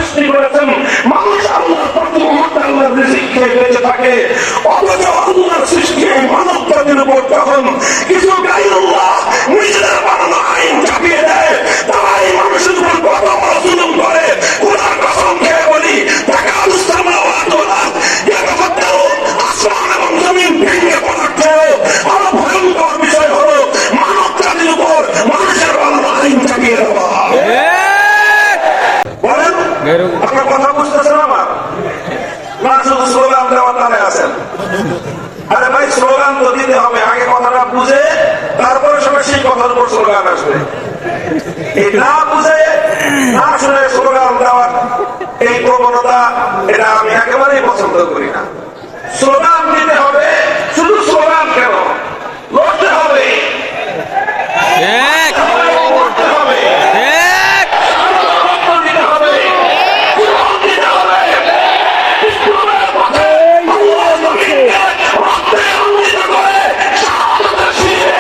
সৃষ্টি করেছেন, মানুষ আল্লাহর প্রতি মুহূর্তে আল্লাহর রিজিক খেয়ে বেঁচে থাকে। অথচ আল্লাহর সৃষ্টি এই মানব জাতির উপর যখন কিছু গায়রুল্লাহ নিজেদের বানানো আইন চাপিয়ে দেয়, তারা এই মানুষের উপর কত বড় জুলুম করে। খোদার কসম খেয়ে বলি, তাকে আলুস্তামাওয়াত ওয়াল আরদ ইয়াতাফাত্তারু, আসমান এবং জমিন ভেঙে পড়াচ্ছে। আরো ভয়ঙ্কর বিষয় হলো মানব জাতির উপর মানুষের বানানো আইন চাপিয়ে দেওয়া। বলেন, আপনার কথা বুঝতেছেন আমার? না শুধু স্লোগান দেওয়ার তালে আছেন? আরে ভাই, স্লোগান তো দিতে হবে, আগে কথাটা বুঝে তারপরে সবাই সেই কথার উপর স্লোগান আসবে। এই না বুঝে না শুনে স্লোগান দেওয়ার এই প্রবণতা, এটা আমি একেবারেই পছন্দ করি না। স্লোগান দিতে হবে, শুধু স্লোগান কেন, লড়তে হবে, লড়তে হবে, দিতে হবে, দিতে হবে। ইসলামের পথে আল্লাহ নবীকে রক্তে রঞ্জিত করে শাহাদাতের শীষে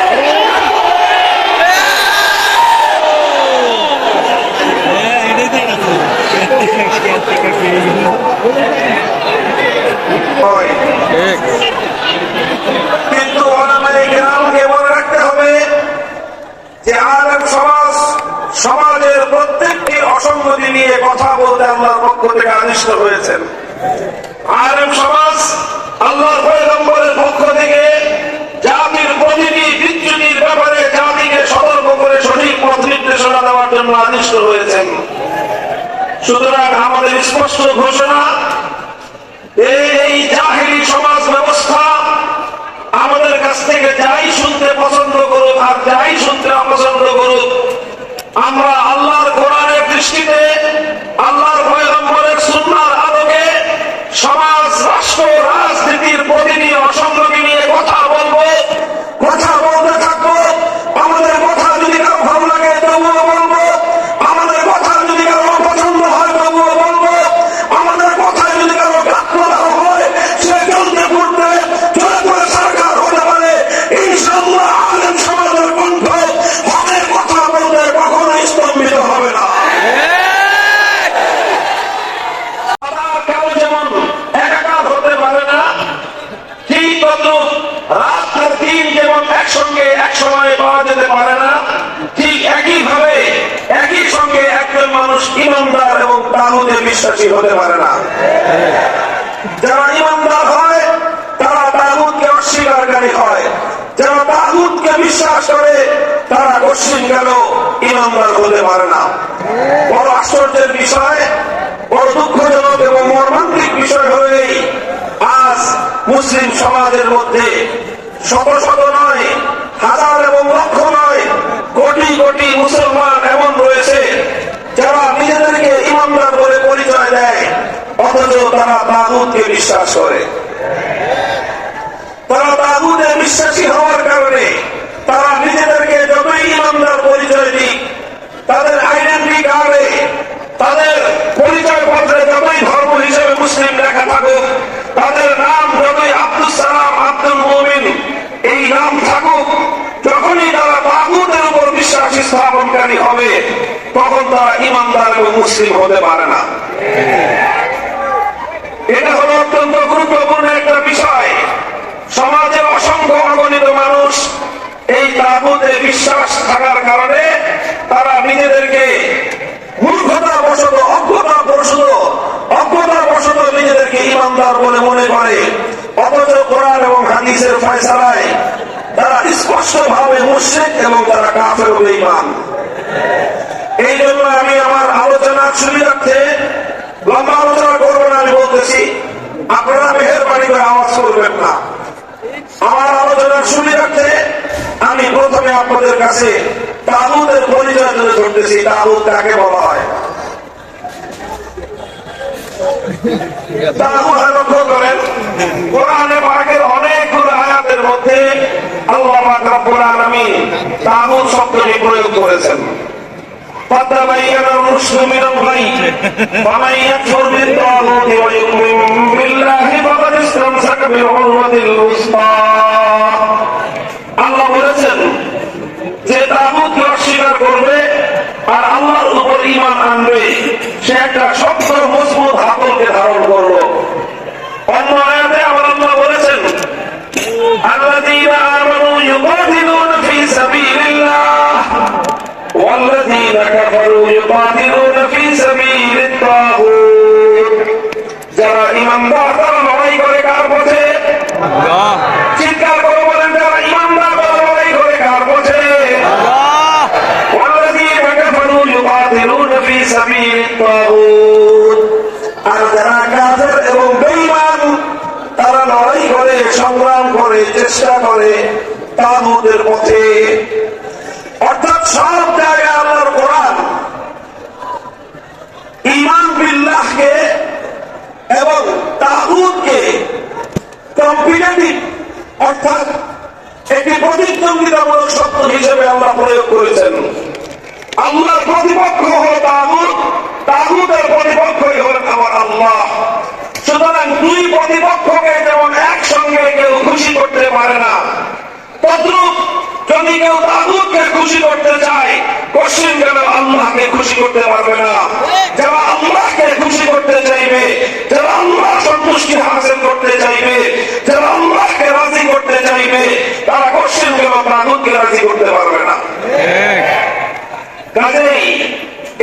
কিন্তু ওলামায়ে কেরামকে মনে রাখতে হবে যে আলেম সমাজ সমাজের প্রত্যেকটি অসঙ্গতি নিয়ে কথা বলতে আল্লাহর পক্ষ থেকে আদিষ্ট হয়েছেন। আলেম সমাজ আল্লাহর পয়গম্বরের পক্ষ থেকে জাতির প্রতিটি বিচ্যুতির ব্যাপারে জাতিকে সতর্ক করে সঠিক পথ নির্দেশনা দেওয়ার জন্য আদিষ্ট হয়েছেন। সুতরাং আমাদের স্পষ্ট ঘোষণা, এই জাহেলি সমাজ ব্যবস্থা আমাদের কাছ থেকে যাই শুনতে পছন্দ করুক আর যাই শুনতে অপছন্দ করুক, আমরা আল্লাহর কোরআনের দৃষ্টিতে, আল্লাহর পয়গম্বরের সুন্নাহর আলোকে সমাজ, রাষ্ট্র, রাজনীতির প্রতিটি অসঙ্গতি নিয়ে কথা বলবো, কথা বলতে থাকবো। আমাদের কথা যদি কারো ভালো লাগে তবুও বলবো, আমাদের কথা যদি কারো অপছন্দ হয় তবুও বলবো, আমাদের কথা যদি কারো গাত্রদাহ হয়, সে চলতে ফুটতে চলে করে সরকার হতে পারে। ইনশাআল্লাহ আলেম সমাজের কণ্ঠ হকের কথা বলতে কখনো স্তম্ভিত হবে না। কেউ যেমন একাকার হতে পারে না, ঠিক তদ্রুপ রাত আর দিন যেমন একসঙ্গে এক সময়ে পাওয়া যেতে পারে না, ঠিক একইভাবে একই সঙ্গে একজন মানুষ ইমানদার এবং তাগুতে বিশ্বাসী হতে পারে না। যারা ইমানদার হয় তারা তাগুতকে অস্বীকারী হয়, যারা তাগুতকে বিশ্বাস করে তারা পশ্চিম গেল ইমানদার হতে পারে না। বড় আশ্চর্যের বিষয়, বড় দুঃখজনক এবং মর্মান্তিক বিষয় হলো এই, আজ মুসলিম সমাজের মধ্যে শত শত নয়, হাজার এবং লক্ষ নয়, কোটি কোটি মুসলমান এমন রয়েছে যারা নিজেদেরকে ইমানদার বলে পরিচয় দেয়, অথচ তারা তাগুতকে বিশ্বাস করে। তারা তাগুতে বিশ্বাসী হওয়ার কারণে তারা নিজেদেরকে যতই ইমানদার পরিচয় দিক, তাদের আইডেন্টি কার্ডে, তাদের পরিচয় পত্রে যতই ধর্ম হিসেবে মুসলিম লেখা থাকুক, তাদের নাম যতই আব্দুস সালাম, আব্দুল মুমিন এই নাম থাকুক, যখনই তারা তাগুতের উপর বিশ্বাস স্থাপনকারী হবে, তখন তারা ইমানদার এবং মুসলিম হতে পারে না। এটা হলো অত্যন্ত গুরুত্বপূর্ণ একটা বিষয়। সমাজের অসংখ্য অগণিত মানুষ এই তাগুতে বিশ্বাস থাকার কারণে তারা নিজেদেরকে মূর্খতাবশত, অজ্ঞতাবশত নিজেদেরকে ইমানদার বলে মনে করে, অথচ কোরআন এবং হাদিসের ফয়সালায় তারা স্পষ্ট ভাবে মুশরিক এবং তারা কাফের ও বেঈমান। এই জন্য আমি আমার আলোচনার সুবিধার্থে লম্বা আলোচনা করবো না, আমি বলতেছি আপনারা মেহেরবানি করে আওয়াজ করবেন না। আমার আলোচনার সুবিধার্থে আমি প্রথমে আপনাদের কাছে তাগুতের পরিচয় তুলে ধরতেছি। তাগুত কাকে বলা হয়? তাগুত লক্ষ্য করেন, কোরআনে পাকের অনেকগুলো আয়াতের মধ্যে আল্লাহ পাক রব্বুল আলামিন তাগুত শব্দটি প্রয়োগ করেছেন। فتبين الرشد من الغي فمن يكفر بالطاغوت ويؤمن بالله فقد استمسك بالعروة الوثقى। আল্লাহ বলেছেন যে তাগুতকে অস্বীকার করবে আর আল্লাহর উপর ঈমান আনবে, সে একটা শক্ত ইমানদার তারা লড়াই করে কার পথে? চিৎকার করে বলেন, যারা ইমানদার তারা লড়াই করে কার পথে? والذين كفروا يقاتلون في سبيل الطاغوت। আর যারা কাফের এবং বেঈমান তারা লড়াই করে, সংগ্রাম করে, চেষ্টা করে তাগুতের পথে। অর্থাৎ সব জায়গায় আল্লাহর কোরআন ঈমান বিল্লাহকে এবং তাগুতকে কম্পিটিটিভ অর্থাৎ একটি প্রতিদ্বন্দ্বিতামূলক শব্দ হিসেবে আল্লাহ প্রয়োগ করেছেন। আল্লাহর প্রতিপক্ষ হল তাগুত, তাগুতের প্রতিপক্ষই হলেন আমার আল্লাহ। সুতরাং দুই প্রতিপক্ষকে যেমন একসঙ্গে কেউ খুশি করতে পারে না, তদ্রূপ যদি কেউ তাগুতকে খুশি করতে চায়, পশ্চিম গেলে আল্লাহকে খুশি করতে পারবে না। যারা আল্লাহকে খুশি করতে চাইবে, যারা আল্লাহ সন্তুষ্টি হাসিল করতে চাইবে, যারা আল্লাহকে রাজি করতে চাইবে, তারা পশ্চিম গেল তাগুতকে রাজি করতে পারবে না। কাজেই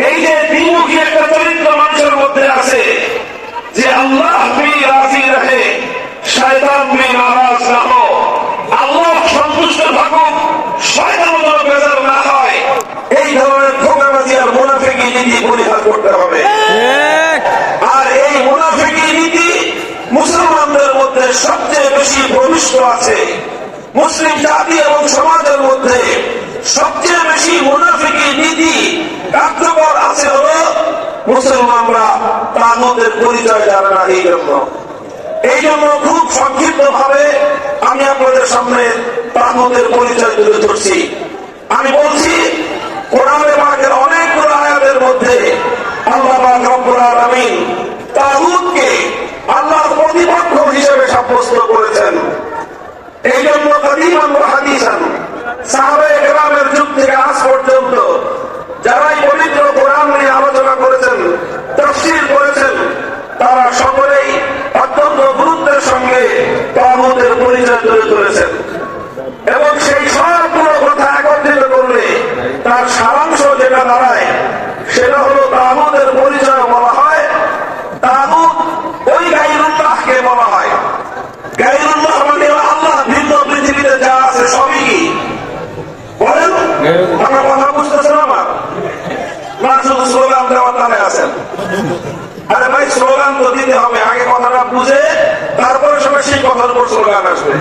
এই যে দ্বিমুখী একটা চরিত্র মানুষের মধ্যে আছে, যে আল্লাহ ভি রাজি রহে শয়তান ভি নারাজ না হো, আল্লাহ সন্তুষ্ট থাকুক শয়তানও যেন বেজার না হয়, এই ধরনের ধোঁকাবাজি আর মুনাফিকি নীতি পরিহার করতে হবে। আর এই মুনাফিকি নীতি মুসলমানদের মধ্যে সবচেয়ে বেশি প্রবিষ্ট আছে। মুসলিম জাতি এবং সমাজের মধ্যে সবচেয়ে বেশি মুনাফিকি নীতি কার্যকর আছে হলো মুসলমানরা তাগুতের পরিচয় জানে না। এই জন্য খুব সংক্ষিপ্ত ভাবে আমি আপনাদের সামনে তাগুতের পরিচয় তুলে ধরছি। আমি বলছি, কোরআনে পাকের অনেকগুলো আয়াতের মধ্যে আল্লাহ পাক রব্বুল আলামিন তাগুতকে আল্লাহর প্রতিপক্ষ হিসেবে সাব্যস্ত করেছেন। এই জন্য কাদিমান ওয়া হাদিসান সাহাবায়ে কেরামের যুগ থেকে আজ পর্যন্ত যারাই পবিত্র কোরআন নিয়ে আলোচনা করেছেন, তাফসীর করেছেন, তারা সকলেই অত্যন্ত গুরুত্বের সঙ্গে তাগুতের পরিচয় তুলে ধরেছেন। এবং সেই সবগুলো কথা একত্রিত করলে তার সারাংশ যেটা দাঁড়ায় সেটা হলো তাগুতের পরিচয় বলা হয়, তাগুত ওই গায়রুল্লাহকে বলা হয়। গায়রুল্লাহ মানে আল্লাহ ভিন্ন পৃথিবীতে যা আছে সবই কি বলেন? আপনার কথা বুঝতেছেন আমার? না শুধু স্লোগান দেওয়ার নামে আছেন? আরে ভাই, স্লোগান তো দিতে হবে, আগে কথাটা বুঝে তারপরে সবাই সেই কথার উপর স্লোগান আসবে।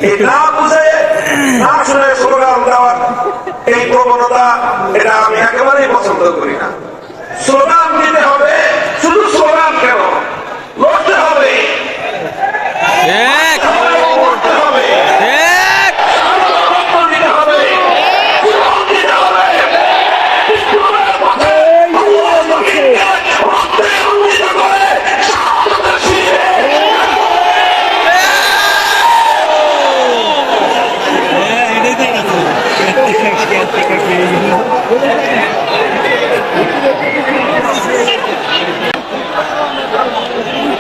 এই না বুঝে না শুনে স্লোগান দেওয়ার এই প্রবণতা, এটা আমি একেবারেই পছন্দ করি না। স্লোগান দিতে হবে, শুধু স্লোগান কেন, লড়তে হবে, করতে হবে, দিতে হবে, দিতে হবে।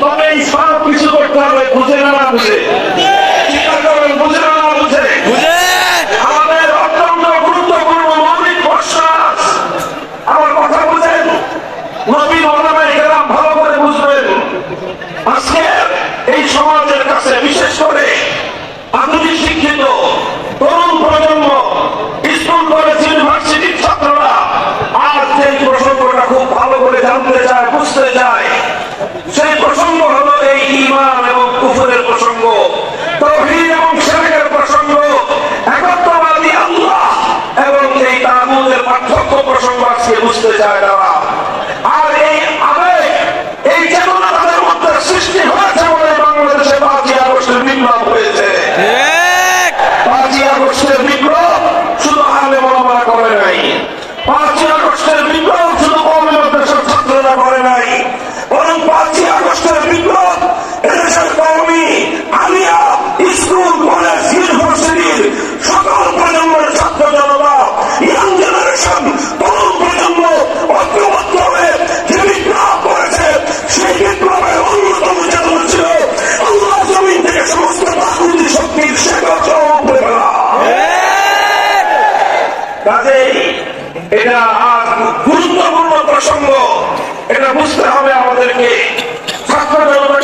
তবে এই সব কিছু করতে হবে, বুঝে না না বুঝে, চিন্তা করবেন, বুঝে না না বুঝে। আমাদের অত্যন্ত গুরুত্বপূর্ণ মৌলিক প্রশ্ন, আমার কথা বুঝেন, নবীন ওলামায়ে কেরাম ভালো করে বুঝবেন। আজকে এই সমাজের কাছে বিশেষ করে আধুনিক শিক্ষিত তরুণ প্রজন্ম, স্কুল কলেজ ইউনিভার্সিটির ছাত্ররা আজ যে প্রসঙ্গটা খুব ভালো করে জানতে চায়, বুঝতে চায়, সেই প্রসঙ্গ হলো এই ঈমান এবং কুফরের প্রসঙ্গ, তাওহীদ এবং শিরকের প্রসঙ্গ, একত্ববাদী আল্লাহ এবং এই তাগুতের পার্থক্য প্রসঙ্গ আজকে বুঝতে চায় তারা। আর এই আবেগ, এই চেতনা তাদের মধ্যে সৃষ্টি হয়েছে বলে বাংলাদেশে 5ই আগস্টের বিপ্লব হয়েছে। 5ই আগস্টের বিপ্লব শুধু আলেম ওলামারা করে নাই, 5ই আগস্টের বিপ্লব শুধু কওমি মাদ্রাসার ছাত্ররা করে নাই, বরং 5ই আগস্টের বিপ্লব এদেশের কওমি, আলিয়া, স্কুল, কলেজ, ইউনিভার্সিটির সকল প্রজন্মের ছাত্র জনতা, ইয়াং জেনারেশন, তরুণ প্রজন্ম ঐক্যবদ্ধ হয়ে যে বিপ্লব করেছে, সেই বিপ্লবের অন্যতম চেতনা ছিল আল্লাহ জমিন থেকে সমস্ত তাগুতি শক্তির শেকড় উপরে ফেলা। কাজেই এটা গুরুত্বপূর্ণ প্রসঙ্গ, এটা বুঝতে হবে আমাদেরকে। ছাত্র জনতা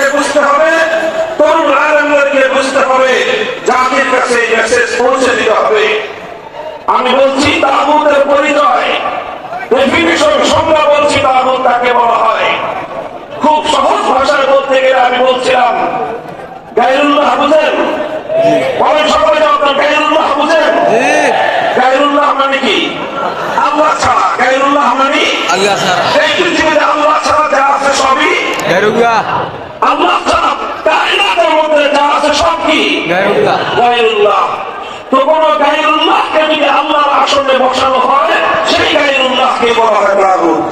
আল্লাহ ছাড়া, গায়রুল্লাহ মানে আল্লাহ ছাড়া এই পৃথিবীতে আল্লাহ ছাড়া যা আছে সবই গায়রুল্লাহ, আল্লাহ ছাড়া কায়নাতের মধ্যে যা আছে সব কি গায়রুল্লাহ। গায়রুল্লাহ। তো কোন গায়রুল্লাহকে যদি আল্লাহর আসনে বসানো হয় সেই গায়রুল্লাহকে বলা হয় তাগুত।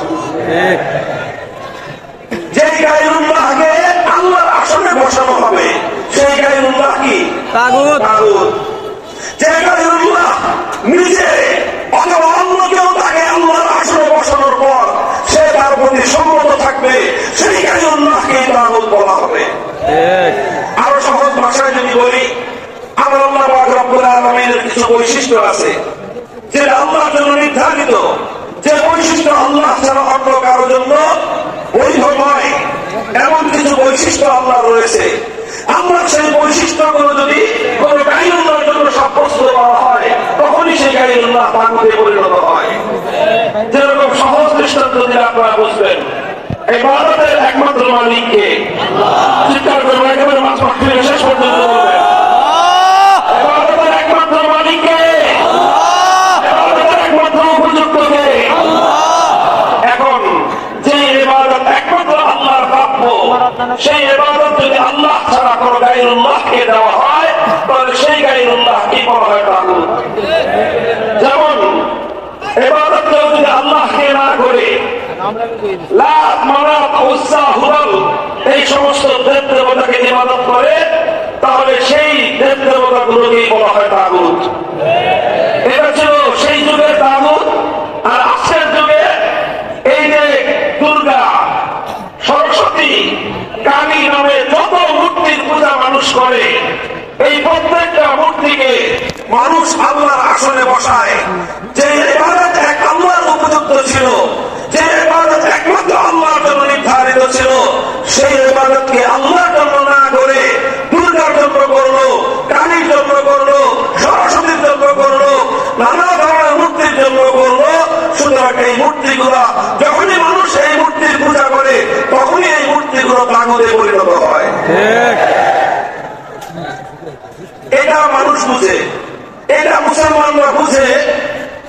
যে গায়রুল্লাহকে আল্লাহর আসনে বসানো হবে সেই গায়রুল্লাহ কি তাগুত। তাগুত। যে গায়রুল্লাহ নিজে অথবা অন্য কেউ তাকে আল্লাহর আসনে বসানোর পর সে তার প্রতি সম্মত থাকবে সেই গায়রুল্লাহকে তাগুত বলা হবে। আরো সহজ ভাষায় যদি বলি, আমার আল্লাহ পাক রব্বুল আলামিনের কিছু বৈশিষ্ট্য আছে যেটা আল্লাহর জন্য নির্ধারিত, যে বৈশিষ্ট্য আল্লাহ ছাড়া অন্য কারোর জন্য বৈধ নয়, এমন কিছু বৈশিষ্ট্য আল্লাহ রয়েছে। আমরা সেই বৈশিষ্ট্যগুলো যদি কোন গায়রুল্লাহর জন্য সাব্যস্ত করা হয় তখনই সেই গায়রুল্লাহ তাগুতে পরিণত হয়। যেরকম সহজ দৃষ্টান্ত দিলে আপনারা বুঝবেন, ইবাদতের একমাত্র মালিককে চিৎকার করবেন, একেবারে মাছ মাখলে শেষ পর্যন্ত বলবেন ইবাদতের একমাত্র মালিককে, ইবাদতের একমাত্র উপযুক্তকে। এখন যে ইবাদত একমাত্র আল্লাহর প্রাপ্য, সেই ইবাদত যদি আল্লাহ ছাড়া কোনো গায়রুল্লাহকে দেওয়া হয় তাহলে সেই গায়রুল্লাহ কি বলা হয় তাগুত। যেমন ইবাদত কেউ যদি আল্লাহকে না করে লাত, মানাত, উজ্জা, হুবল এই সমস্ত দেব দেবতাকে ইবাদত করে তাহলে সেই দেব দেবতাগুলোকেই বলা হয় তাগুত। এটা ছিল সেই যুগের তাগুত। আর আজকের যুগে এই যে দুর্গা, সরস্বতী, কালী নামে যত মূর্তির পূজা মানুষ করে, এই প্রত্যেকটা মূর্তিকে মানুষ আল্লাহর আসনে বসায়। যে ইবাদত এক আল্লাহর উপযুক্ত ছিল, যে ইবাদত একমাত্র আল্লাহর জন্য নির্ধারিত ছিল, সেই ইবাদতকে আল্লাহর জন্য না করে দুর্গার জন্য করলো, কালীর জন্য করলো, সরস্বতীর জন্য করলো, নানা ধরনের মূর্তির জন্য করলো। সুতরাং এই মূর্তিগুলা যখনই মানুষ এই মূর্তির পূজা করে তখনই এই মূর্তিগুলো তাগুতে পরিণত হয়। এটা মানুষ বুঝে, এটা মুসলমানরা বুঝে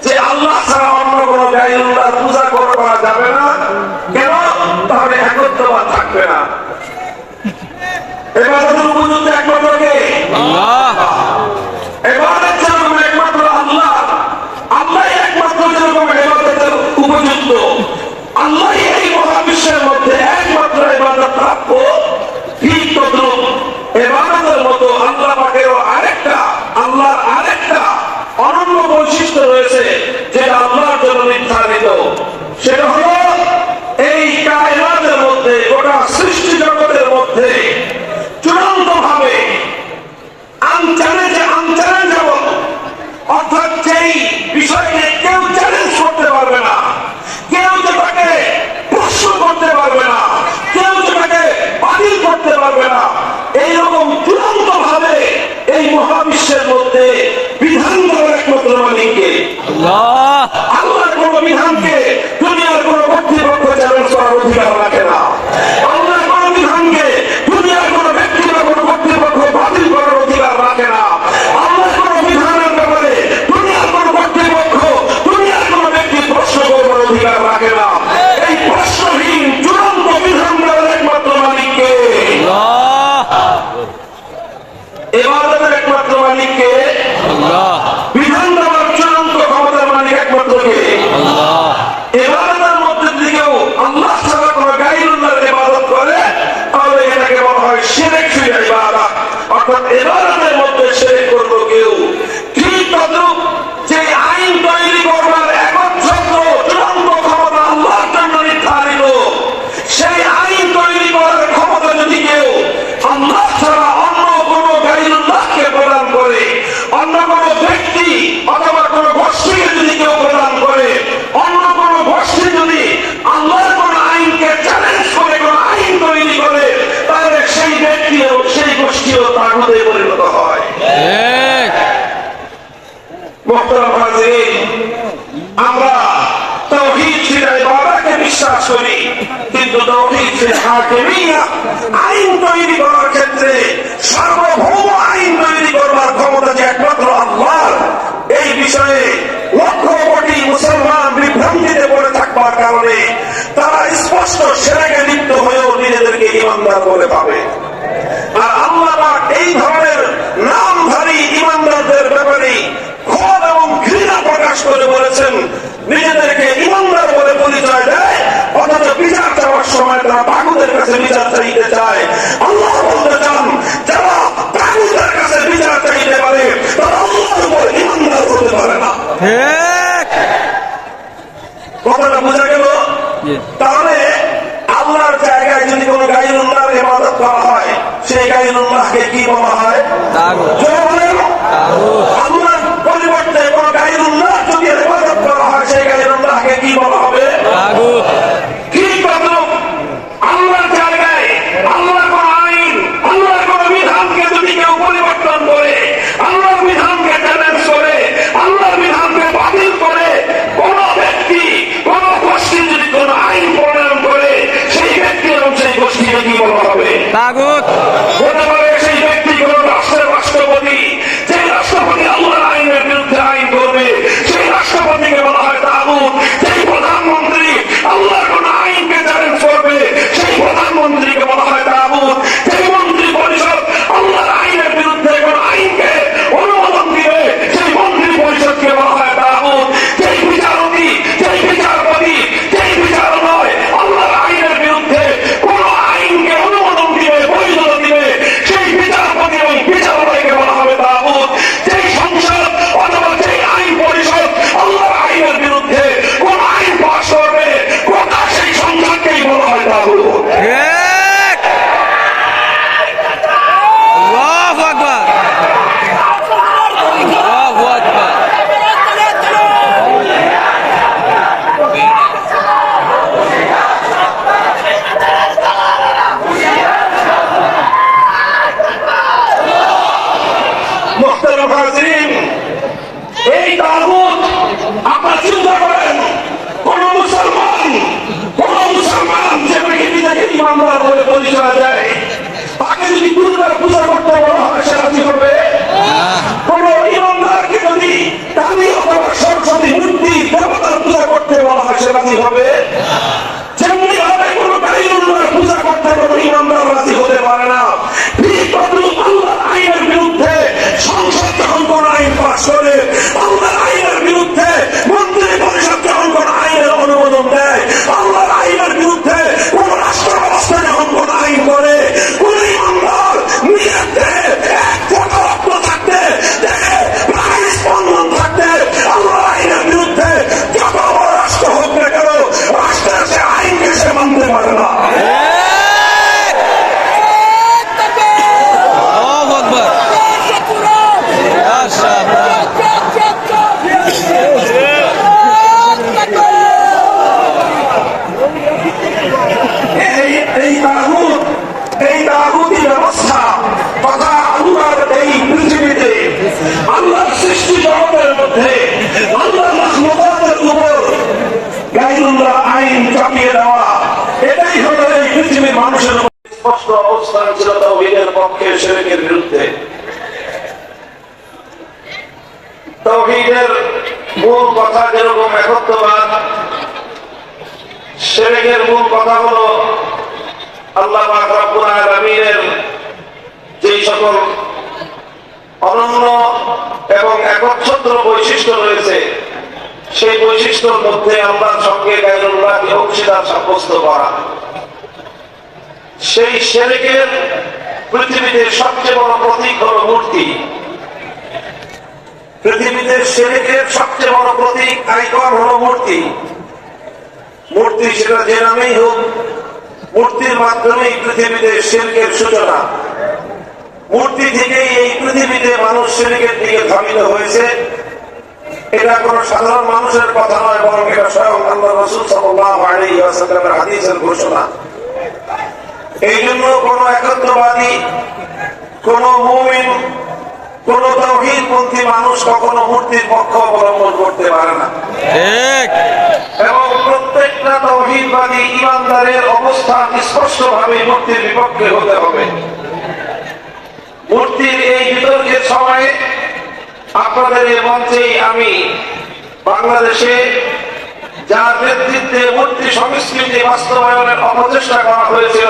যে আল্লাহ ছাড়া অন্য কোন গায়রুল্লাহর পূজা করা যাবে না। কেন? তাহলে একত্রবাদ থাকবে না। ইবাদতের উপযুক্ত একমাত্র কে? আল্লাহ। ইবাদত যেরকম একমাত্র আল্লাহ, আল্লাহই একমাত্র যেরকম ইবাদতের উপযুক্ত, আল্লাহই এই মহাবিশ্বের মধ্যে একমাত্র ইবাদত প্রাপ্য, ঠিক তদ্রুপ ইবাদতের মতো আল্লাহ পাকেরও আল্লাহর আরেকটা অনন্য বৈশিষ্ট্য রয়েছে যেটা আল্লাহর জন্য নির্ধারিত। সেটা হলো এই কায়নাতের মধ্যে, গোটা সৃষ্টি জগতের মধ্যে চূড়ান্ত ভাবে আনচ্যালেঞ্জেবল, অর্থাৎ যেই বিষয়কে কেউ চ্যালেঞ্জ করতে পারবে না, কেউ যেটাকে প্রশ্ন করতে পারবে না, কেউ যেটাকে বাতিল করতে পারবে না, এইরকম চূড়ান্ত ভাবে এই মহাবিশ্বের মধ্যে বিধান দেওয়ার একমাত্র মালিককে আল্লাহ। আল্লাহর কোন বিধানকে দুনিয়ার কোন কর্তৃপক্ষ চ্যালেঞ্জ করার অধিকার রাখে না। আল্লাহর কোন বিধানকে দুনিয়ার কোন ব্যক্তি বা কোন কর্তৃপক্ষ বাতিল করার অধিকার রাখে না। আল্লাহর কোন বিধানের ব্যাপারে দুনিয়ার কোন কর্তৃপক্ষ, দুনিয়ার কোন ব্যক্তি প্রশ্ন করবার অধিকার রাখে না। এই প্রশ্নহীন চূড়ান্ত বিধান দেওয়ার একমাত্র মালিককে, ইবাদতের একমাত্র মালিককে, বিধান দেওয়ার চূড়ান্ত ক্ষমতার মালিক একমাত্র কে? ইবাদতের মধ্যে দিকেও আল্লাহ ছাড়া কোন গায়রুল্লাহর ইবাদত করে তাহলে এটাকে বলা হয় শিরক ফিল ইবাদত, অর্থাৎ ইবাদতের মধ্যে শিরক করলো কেউ। ঠিক তদ্রুপ যে আইন তৈরি করবার একচ্ছত্র চূড়ান্ত ক্ষমতা আল্লাহর জন্য নির্ধারিত, সেই আইন তৈরি করার ক্ষমতা যদি কেউ আল্লাহ ছাড়া অন্য কোন গায়রুল্লাহকে প্রদান করে, অন্য কোন ব্যক্তি অথবা কোন গোষ্ঠীকে যদি কেউ প্রদান করে, অন্য কোন গোষ্ঠী যদি আল্লাহর কোন আইনকে চ্যালেঞ্জ করে কোন আইন তৈরি করে, তাহলে সেই ব্যক্তিও সেই গোষ্ঠীও তাগুতে পরিণত হয়। মুহতারাম হাজিরিন, আমরা তাওহীদ ফিল ইবাদাতকে বিশ্বাস করি, কিন্তু তাওহীদ ফিল হাকিমিয়্যাহ, আইন তৈরি করার ক্ষেত্রে সার্বভৌম আইন তৈরি করবার ক্ষমতা যে একমাত্র আল্লাহর, এই বিষয়ে লক্ষ কোটি মুসলমান ইমানদার বলে পাবে। আর আল্লাহ পাক এই ধরনের নামধারী ইমানদারদের ব্যাপারে ক্ষোভ এবং ঘৃণা প্রকাশ করে বলেছেন, নিজেদেরকে ইমানদার বলে পরিচয় দেয়, অথচ বিচার চাওয়ার সময় তারা তাগুতের কাছে বিচার চাইতে চায়। আল্লাহ বলতে চান, যারা তাগুতের কাছে বিচার চাইতে পারে তারা আল্লাহর উপর ইমানদার হতে পারে না। কথাটা বোঝা গেল? তাহলে আল্লাহর জায়গায় যদি কোন গায়রুল্লাহর ইবাদত করা হয়, সেই গায়রুল্লাহকে কি বলা হয়? আল্লাহর পরিবর্তে কোন গায়রুল্লাহ যদি ইবাদত করা হয়, সেই গায়রুল্লাহকে কি বলা হবে? কি কথা? আল্লাহর জায়গায় আল্লাহর কোন আইন, আল্লাহর কোন বিধানকে যদি কেউ পরিবর্তন করে, আল্লাহর বিধানকে চ্যালেঞ্জ করে, আল্লাহর বিধানকে বাতিল করে, কোন ব্যক্তি কোন গোষ্ঠী যদি কোন আইন প্রণয়ন করে, সেই ব্যক্তি এবং সেই গোষ্ঠীকে কি বলা হবে? তাগুত। হতে পারে সেই ব্যক্তি কোন রাষ্ট্রের রাষ্ট্রপতি, যে রাষ্ট্রপতি আল্লাহর আইনের বিরুদ্ধে আইন করবে, সেই রাষ্ট্রপতিকে বলা হয় তাগুত। যেই প্রধানমন্ত্রী আল্লাহর কোন আইনকে চ্যালেঞ্জ করবে, সেই প্রধানমন্ত্রীকে বলা হয় তাগুত। যেই মন্ত্রী পরিষদ আল্লাহর আইনের বিরুদ্ধে কোন আইনকে অনুমোদন দিবে, সেই মন্ত্রী পরিষদকে বলা হয় তাগুত। যেই বিচারপতি, যেই বিচারপতি, যেই বিচারালয় আল্লাহর আইনের বিরুদ্ধে কোন আইনকে অনুমোদন দিবে, বৈধতা দিবে, সেই বিচারপতি এবং বিচারালয়কে বলা হবে তাগুত। যেই সংসদ অথবা যেই আইন পরিষদ আল্লাহর আইনের বিরুদ্ধে কোন আইন পাশ করবে, গোটা সেই সংসদকেই বলা হয় তাগুত। আল্লাহু আকবার। আল্লাহু আকবার। মুহতারাম হাজিরিন, এই তাগুত আপনারা চিন্তা করেন, কোন মুসলমান যে নিজেকে ইমানদার বলে পরিচয় দেয়, তাকে যদি দুর্গার পূজা করতে বলা হয়, সে রাজি হবে? কোন ইমানদারকে যদি কালী অথবা সরস্বতী মূর্তি দেবতার পূজা করতে বলা হয়, সে রাজি হবে? যেমনি ভাবে কোন গায়রুল্লাহর পূজা করতে কোন ইমানদার রাজি হতে পারে না। ঠিক তদ্রুপ আল্লাহর আইনের বিরুদ্ধে সংসদ যখন কোন আইন পাস করে, আল্লাহর আইনের বিরুদ্ধে মন্ত্রী পরিষদ যখন কোন আইনের অনুমোদন দেয়, আল্লাহর আইনের বিরুদ্ধে কোন রাষ্ট্র ব্যবস্থা যখন কোন আইন করে, কোন ইমানদার নিজের দেহে এক ফোঁটা রক্ত থাকতে, দেহে প্রাণ স্পন্দন থাকতে, আল্লাহর আইনের বিরুদ্ধে যত বড় রাষ্ট্র হোক না কেন, রাষ্ট্রের সে আইনকে সে মানতে পারে না। আল্লাহু আকবার। মাশাআল্লাহ। এই তাগুতি ব্যবস্থা তথা আল্লাহর এই পৃথিবীতে, আল্লাহর সৃষ্টি জগতের মধ্যে, আল্লাহর মাখলুকাতের উপর গায়রুল্লাহ আইন চাপিয়ে দেওয়া, এটাই হলো এই পৃথিবীর মানুষের স্পষ্ট অবস্থান ছিল তাওহীদের পক্ষে, শিরকের বিরুদ্ধে। তাওহীদের মূল কথা যেরকম একত্ববাদ, শিরকের মূল কথা হলো আল্লাহ পাক রব্বুল আলামিনের যেই সকল অনন্য এবং একচ্ছত্র বৈশিষ্ট্য রয়েছে, সেই বৈশিষ্ট্যের মধ্যে আল্লাহর সঙ্গে গায়রুল্লাহকে অংশীদার সাব্যস্ত করা। সেই শিরকের পৃথিবীতে সবচেয়ে বড় প্রতীক হলো মূর্তি। পৃথিবীতে শিরকের সবচেয়ে বড় প্রতীক, আইকন হলো মূর্তি। মূর্তি সেটা যে নামেই হোক, মূর্তির মাধ্যমেই পৃথিবীতে শিরকের সূচনা। মূর্তি থেকেই এই পৃথিবীতে মানুষ শিরকের দিকে ধাবিত হয়েছে। এটা কোন সাধারণ মানুষের কথা নয়, বরং এটা স্বয়ং আল্লাহ রাসূল সাল্লাল্লাহু আলাইহি ওয়াসাল্লামের হাদিসের ঘোষণা। এই জন্য কোন একত্ববাদী, কোন মুমিন, কোন তাওহীদপন্থী মানুষ কখনো মূর্তির পক্ষ অবলম্বন করতে পারে না। ঠিক। এবং প্রত্যেকটা তাওহীদবাদী ইমানদারের অবস্থান স্পষ্টভাবে মূর্তির বিপক্ষে হতে হবে। মূর্তির এই বিতর্কের সময়ে আপনাদের এই মঞ্চেই আমি বাংলাদেশে যার নেতৃত্বে মূর্তি সংস্কৃতি বাস্তবায়নের অপচেষ্টা করা হয়েছিল,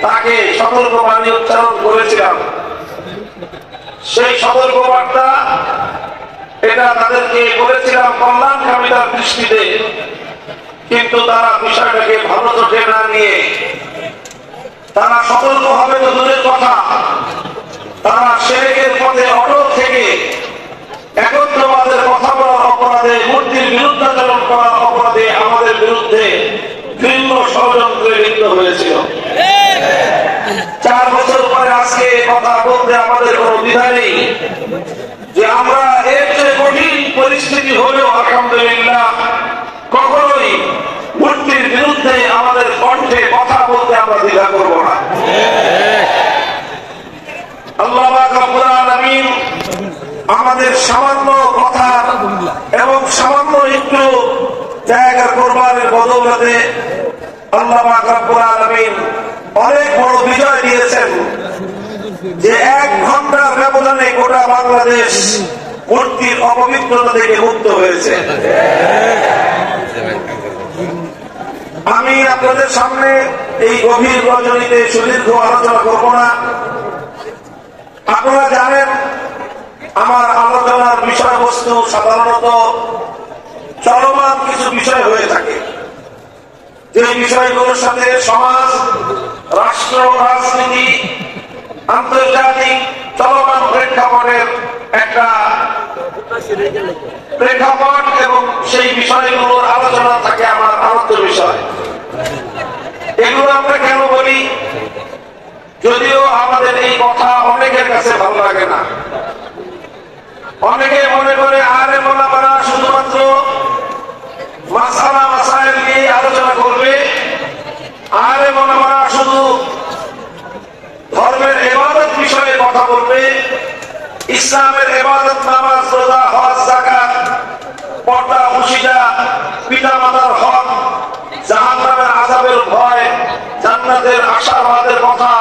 তাকে সতর্কবাণী উচ্চারণ করেছিলাম। সেই সতর্কবার্তা এটা তাদেরকে বলেছিলাম কল্যাণকামিতার দৃষ্টিতে, কিন্তু তারা বিষয়টাকে ভালো চোখে না নিয়ে তারা সতর্ক হবে তো দূরের কথা, তারা শিরকের পথে অটল থেকে একত্রবাদের কথা বলার অপরাধে, মূর্তির বিরুদ্ধাচরণ করার অপরাধে আমাদের বিরুদ্ধে ভিন্ন ষড়যন্ত্রে লিপ্ত হয়েছিল। 4 বছর পরে আজকে কথা বলতে আমাদের কোনো দ্বিধা নেই যে আমরা এর চেয়ে কঠিন পরিস্থিতি হলেও আলহামদুলিল্লাহ কখনোই মূর্তির বিরুদ্ধে আমাদের কণ্ঠে কথা বলতে আমরা দ্বিধা করব না। আল্লাহ পাক রব্বুল আলামিন আমাদের সামান্য কথা এবং সামান্য একটু জায়গার কোরবানির বদৌলতে আল্লাহ পাক রব্বুল আলামিন অনেক বড় বিজয় দিয়েছেন যে 1 ঘন্টার ব্যবধানে গোটা বাংলাদেশ মূর্তির অপবিত্রতা থেকে মুক্ত হয়েছে। আমি আপনাদের সামনে এই গভীর রজনীতে সুদীর্ঘ আলোচনা করব না। আপনারা জানেন আমার আলোচনার বিষয়বস্তু সাধারণত চলমান কিছু বিষয় হয়ে থাকে, যে বিষয়গুলোর সাথে সমাজ, রাষ্ট্র, রাজনীতি, আন্তর্জাতিক চলমান প্রেক্ষাপটের একটা প্রেক্ষাপট এবং সেই বিষয়গুলোর আলোচনা থাকে আমার আলোচ্য বিষয়। এগুলো আমরা কেন বলি? যদিও আমাদের এই কথা অনেকের কাছে ভালো লাগে না। অনেকে মনে করে আরে মোলামারা শুধুমাত্র মাসালা মাসাইল নিয়ে আলোচনা করবে, আরে মোলামারা শুধু ধর্মের ইবাদত বিষয়ে কথা বলবে, ইসলামের ইবাদত, নামাজ, রোজা, হজ, যাকাত, পর্দা, মুশিদা, পিতা মাতার হক, জাহান্নামের আযাবের ভয়, জান্নাতের আশাবাদের কথা,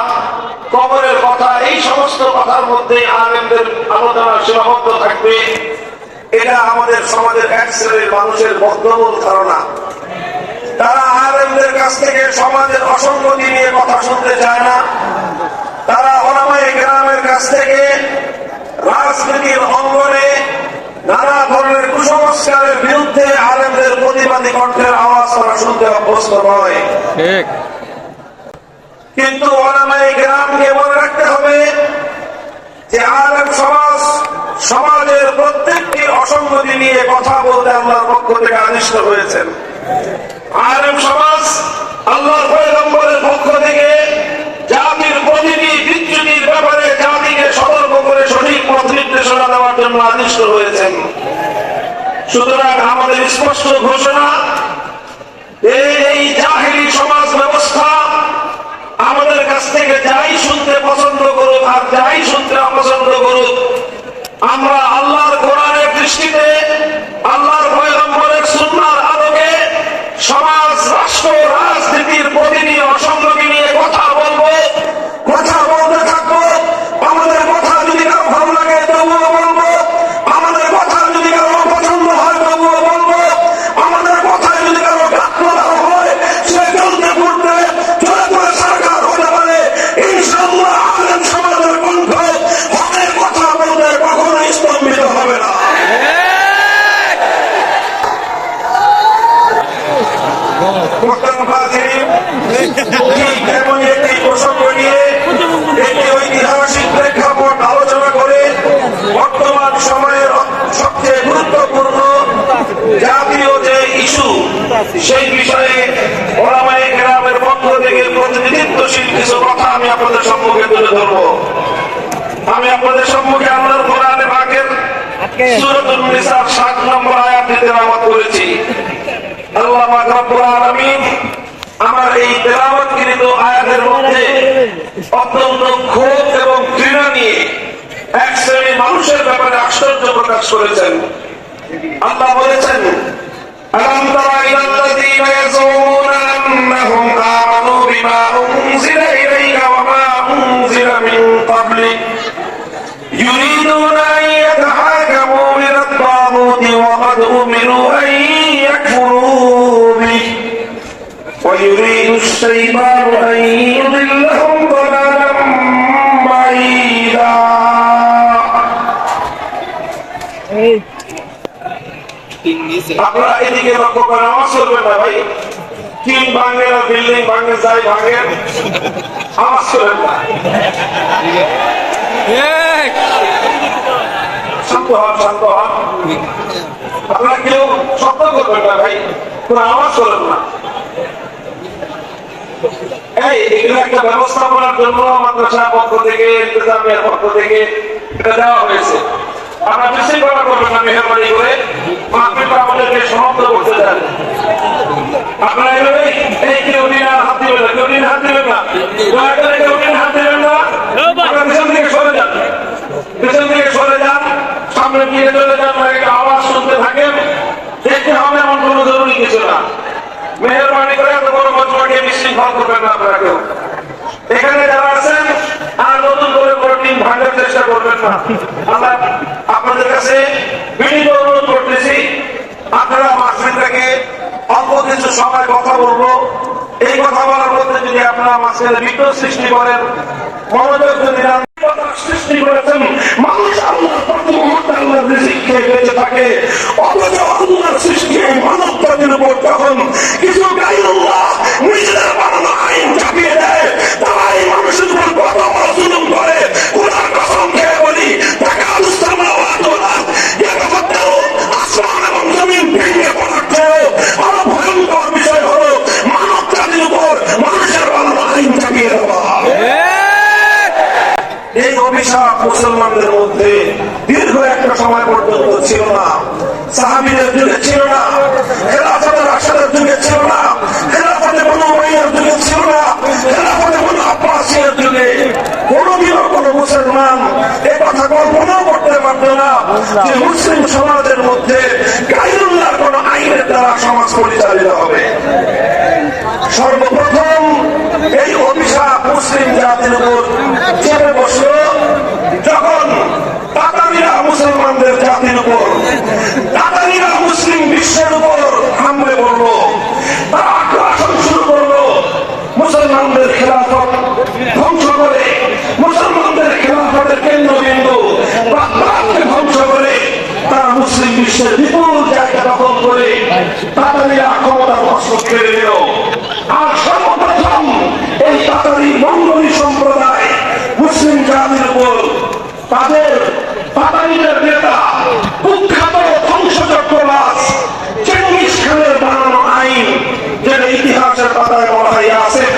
কবরের কথা, এই সমস্ত কথার মধ্যে আলেমদের আলোচনা সীমাবদ্ধ থাকবে। এটা আমাদের সমাজের এক শ্রেণীর মানুষের বদ্ধমূল ধারণা। তারা আলেমদের কাছ থেকে সমাজের অসঙ্গতি নিয়ে কথা শুনতে চায় না। তারা ওলামায়ে কেরামের কাছ থেকে রাজনীতির অঙ্গনে নানা ধরনের কুসংস্কারের বিরুদ্ধে আলেমদের প্রতিবাদী কণ্ঠের আওয়াজ তারা শুনতে অভ্যস্ত নয়। কিন্তু ওলামায়ে কেরামকে মনে রাখতে হবে যে আলেম সমাজ সমাজের প্রত্যেকটি অসঙ্গতি নিয়ে কথা বলতে আল্লাহর পক্ষ থেকে আদিষ্ট হয়েছেন। আলেম সমাজ আল্লাহর পয়গম্বরের পক্ষ থেকে জাতির প্রতিটি বিচ্যুতির ব্যাপারে জাতিকে সতর্ক করে সঠিক পথ নির্দেশনা দেওয়ার জন্য আদিষ্ট হয়েছেন। সুতরাং আমাদের স্পষ্ট ঘোষণা, এই জাহেলি সমাজ ব্যবস্থা আমাদের কাছ থেকে যাই শুনতে পছন্দ করুক আর যাই শুনতে অপছন্দ করুক, আমরা আল্লাহর কোরআনের দৃষ্টিতে, আল্লাহর পয়গম্বরের সুন্নাহর আলোকে সমাজ, রাষ্ট্র, রাজনীতির প্রতিটি অসঙ্গতি নিয়ে কথা বলবো, কথা বলতে থাকবো। আমাদের কথা যদি কারো ভালো লাগে তবুও বলবো, আমাদের কথা যদি কারো অপছন্দ হয় তবুও বলবো, আমাদের কথা যদি কারো ঘাটলা হয় সে চলতে পড়তে চলে পড়ে সরকার হতে পারে, ইনশাআল্লাহ আলেম সমাজের কণ্ঠ হকের কথা বলতে কখনো স্তম্ভিত হবে না। একটি প্রসঙ্গ নিয়ে একটি ঐতিহাসিক প্রেক্ষাপট আলোচনা করে বর্তমান সময়ের সবচেয়ে গুরুত্বপূর্ণ জাতীয় যে ইস্যু, সেই বিষয়ে ওলামায়ে কেরামের পক্ষ থেকে প্রতিনিধিত্বশীল কিছু কথা আমি আপনাদের সম্মুখে তুলে ধরব। আমি আপনাদের সম্মুখে আল্লাহর কোরআনে পাকের সূরাতুন নিসার 7 নম্বর আয়াতটি তেলাওয়াত করেছি। আল্লাহ পাক রব্বুল আলামিন আমার এই তেলাওয়াতকৃত আয়াতের মধ্যে অত্যন্ত ক্ষোভ এবং ঘৃণা নিয়ে এক শ্রেণীর মানুষের ব্যাপারে আশ্চর্য প্রকাশ করেছেন। আল্লাহ বলেছেন, আলাম তারা ইলাল্লাযীনা ইয়াযুমুনা আন্নাহুম আমানু বিমা উনজিলা ইলাইকা ওয়া মা উনজিলা মিন ক্বাবলিক ইউরিদুনা আন ইয়াতাহাকামু ইলা আত-তাগুতি ওয়া قد أمروا أن يكفروا به ويريد الشيطان أن يضلهم ضلالا بعيدا আপনারা এদিকে লক্ষ্য করে আওয়াজ করবেন না ভাই টিন ভাঙে না বিল্ডিং ভাঙে যাই ভাঙে আওয়াজ করবেন না শান্ত হন আপনারা কেউ শব্দ করবেন না ভাই কোন আওয়াজ করবেন না এগুলো একটা ব্যবস্থাপনার জন্য মাদ্রাসার পক্ষ থেকে ইন্তেজামিয়ার পক্ষ থেকে এটা দেওয়া হয়েছে আপনারা বিশৃঙ্খলা করবেন না মেহরবানি করে মাহফিলটা আমাদেরকে সমাপ্ত করতে চান আপনারা এভাবে কেউ দিন হাত দিবেন না কেউ দিন হাত দিবেন না দয়া করে কেউ দিন হাত দিবেন না আপনারা পিছন থেকে সরে যান সামনে দিয়ে চলে যান একটা আওয়াজ শুনতে থাকেন দেখতে হবে এমন কোনো জরুরি কিছু না মেহরবানি করে এত বড় মজমাকে বিশৃঙ্খল করবেন না আপনারা কেউ এখানে যারা আছেন আর নতুন করে কোনো টিম ভাঙার চেষ্টা করবেন না আমরা আপনাদের কাছে বিনীত অনুরোধ করতেছি আপনারা মাঝখানটাকে অল্প কিছু সময় কথা বলবো এই কথা বলার মধ্যে যদি আপনারা মাঝখানে বিঘ্ন সৃষ্টি করেন মনোযোগ যদি সৃষ্টি করেছেন মানুষ আল্লাহর প্রতি মুহূর্তে আল্লাহর রিজিক খেয়ে বেঁচে থাকে অথচ আল্লাহর সৃষ্টি মানব জাতির উপর যখন কিছু গায়রুল্লাহ নিজেদের বানানো আইন চাপিয়ে দেয় তারা এই মানুষের উপর কত বড় জুলুম করে খোদার কসম খেয়ে বলি তাকে আসমান এবং জমিন ভেঙে পড়ার চেয়েও আরো ভয়ঙ্কর বিষয় হলো মানব জাতির উপর মানুষের বানানো আইন চাপিয়ে দেওয়া এই অভিশাপ মুসলমানদের মধ্যে দীর্ঘ একটা সময় পর্যন্ত ছিল না সাহাবীদের যুগে ছিল না খেলাফতে রাশিদের যুগে ছিল না খেলাফতে বনু উমাইয়ার যুগে ছিল না খেলাফতে বনু আব্বাসিয়ার যুগে কোনদিনও কোন মুসলমান এই কথা কল্পনাও করতে পারত না যে মুসলিম সমাজের মধ্যে গায়রুল্লাহর কোন আইনের দ্বারা সমাজ পরিচালিত হবে সর্বপ্রথম এই অভিশাপ মুসলিম জাতির উপর চেপে বসলো যখন তাতারিরা মুসলমানদের জাতির উপর তাতারিরা মুসলিম বিশ্বের উপর হামলে পড়লো তারা আগ্রাসন শুরু করলো মুসলমানদের খেলাফত ধ্বংস করে মুসলমানদের খেলাফতের কেন্দ্রবিন্দু বাগদাদকে ধ্বংস করে তারা মুসলিম বিশ্বের বিপুল জায়গা দখল করে তাতারিরা ক্ষমতা হস্ত কেড়ে নিল আর সর্বপ্রথম এই তাতারি মঙ্গলী সম্প্রদায় মুসলিম জাতির উপর তাদের তাতারিদের নেতা কুখ্যাত ধ্বংসযজ্ঞবাজ চেঙ্গিস খানের বানানো আইন যেটা ইতিহাসের পাতায় বলা হয় ইয়াসের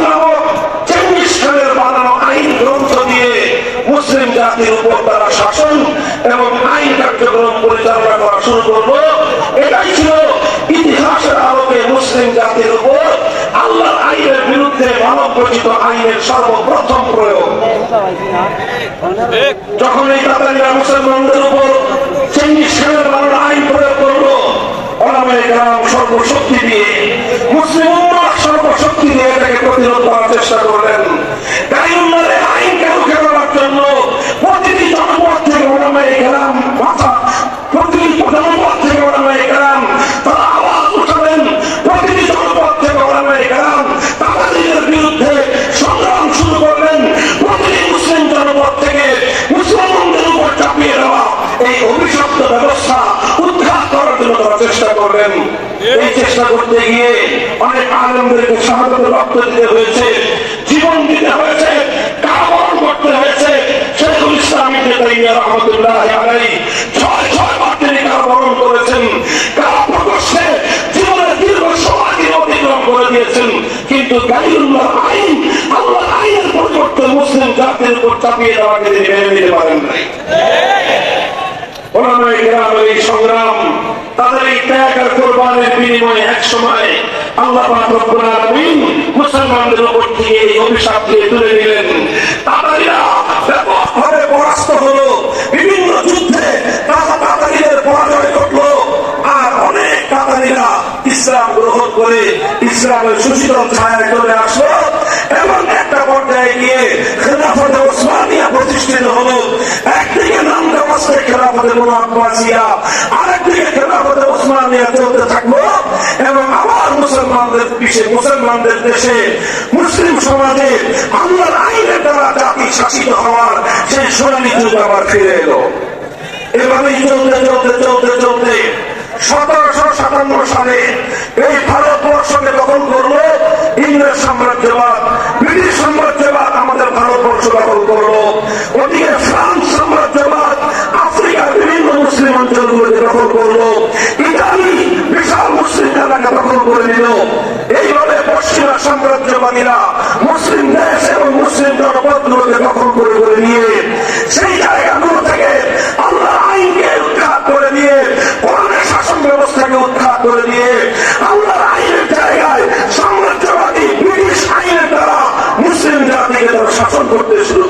নামক চেঙ্গিস খানের বানানো আইন গ্রন্থ দিয়ে মুসলিম জাতির উপর তারা শাসন এবং আইন কার্যক্রম পরিচালনা করা শুরু করলো এটাই ছিল ইতিহাসের আলোকে মুসলিম জাতির উপর আল্লাহর আইনের বিরুদ্ধে মানব রচিত আইনের সর্বপ্রথম প্রয়োগ যখন এই তাতারিরা মুসলমানদের উপর চেঙ্গিস খানের বানানো আইন প্রয়োগ করলো ওলামায়ে কেরাম সর্বশক্তি দিয়ে মুসলিম উম্মাহ সর্বশক্তি দিয়ে এটাকে প্রতিরোধ করার চেষ্টা করলেন গায়রুল্লাহর আইনকে রুখে দেওয়ার জন্য প্রতিটি জনপদ থেকে ওলামায়ে কেরাম প্রতিটি জনপদ থেকে ওলামায়ে কেরাম তারা আওয়াজ উঠালেন প্রতিটি জনপদ থেকে ওলামায়ে কেরাম তাতারিদের বিরুদ্ধে সংগ্রাম শুরু করলেন প্রতিটি মুসলিম জনপদ থেকে মুসলমানদের উপর চাপিয়ে দেওয়া এই অভিশপ্ত ব্যবস্থা উদ্ধার করার জন্য তারা চেষ্টা করবেন এই চেষ্টা করতে গিয়ে অনেক আলেমদেরকে শাহাদাতে রক্ত দিতে হয়েছে জীবন দিতে হয়েছে কারাবরণ করতে হয়েছে শেখুল ইসলাম ইবনে তাইমিয়া রাহমাতুল্লাহি আলাইহি 6 বার তিনি কারাবরণ করেছেন কারাপ্রকোষ্ঠে জীবনের দীর্ঘ সময় তিনি অতিক্রম করে দিয়েছেন কিন্তু গায়রুল্লাহর আইন আল্লাহর আইনের পরিবর্তে মুসলিম জাতির উপর চাপিয়ে দেওয়াকে তিনি মেনে নিতে পারেন নাই ওলামায়ে কেরামের এই সংগ্রাম তাদের এই ত্যাগ আর কোরবানির বিনিময়ে এক সময় আল্লাহ পাক রব্বুল আলামিন মুসলমানদের উপর থেকে এই অভিশাপকে তুলে নিলেন তাতারিরা ব্যাপকভাবে পরাস্ত হলো বিভিন্ন যুদ্ধে তাতারিদের পরাজয় ঘটলো আর অনেক তাতারিরা ইসলাম গ্রহণ করে ইসলামের সুশীতল ছায়ায় চলে আসলো এবং একটা পর্যায়ে গিয়ে খেলাফতে ওসমানিয়া প্রতিষ্ঠিত হলো একদিকে নাম দেওয়াছে খেলাফতে বনু আব্বাসিয়া আরেকদিকে খেলাফতে ওসমানিয়া চলতে থাকলো এবং আবার মুসলমানদের মুসলমানদের দেশে মুসলিম সমাজে আল্লাহর আইনের দ্বারা জাতি শাসিত হওয়ার সেই সোনালী যুগ আবার ফিরে এলো। এভাবেই চলতে চলতে চলতে চলতে 1757 সালে এই ভারতবর্ষকে দখল করলো ইংরেজ সাম্রাজ্যবাদ, ব্রিটিশ সাম্রাজ্যবাদ আমাদের ভারতবর্ষ দখল করলো। ওদিকে ফ্রান্স সাম্রাজ্যবাদ আফ্রিকার বিভিন্ন মুসলিম অঞ্চলগুলোকে দখল করলো। ইতালি বিশাল মুসলিম এলাকা দখল করে নিল। এইভাবে পশ্চিমা সাম্রাজ্যবাদীরা মুসলিম দেশ এবং মুসলিম জনপদগুলোকে দখল করে নিয়ে সেই জায়গাগুলো থেকে আল্লাহ আইনকে উৎখাত করে দিয়ে, কোরআনের শাসন ব্যবস্থাকে উৎখাত করে দিয়ে আল্লাহর আইনের জায়গায় সাম্রাজ্যবাদী ব্রিটিশ আইনের দ্বারা মুসলিম জাতিকে তারা শাসন করতে শুরু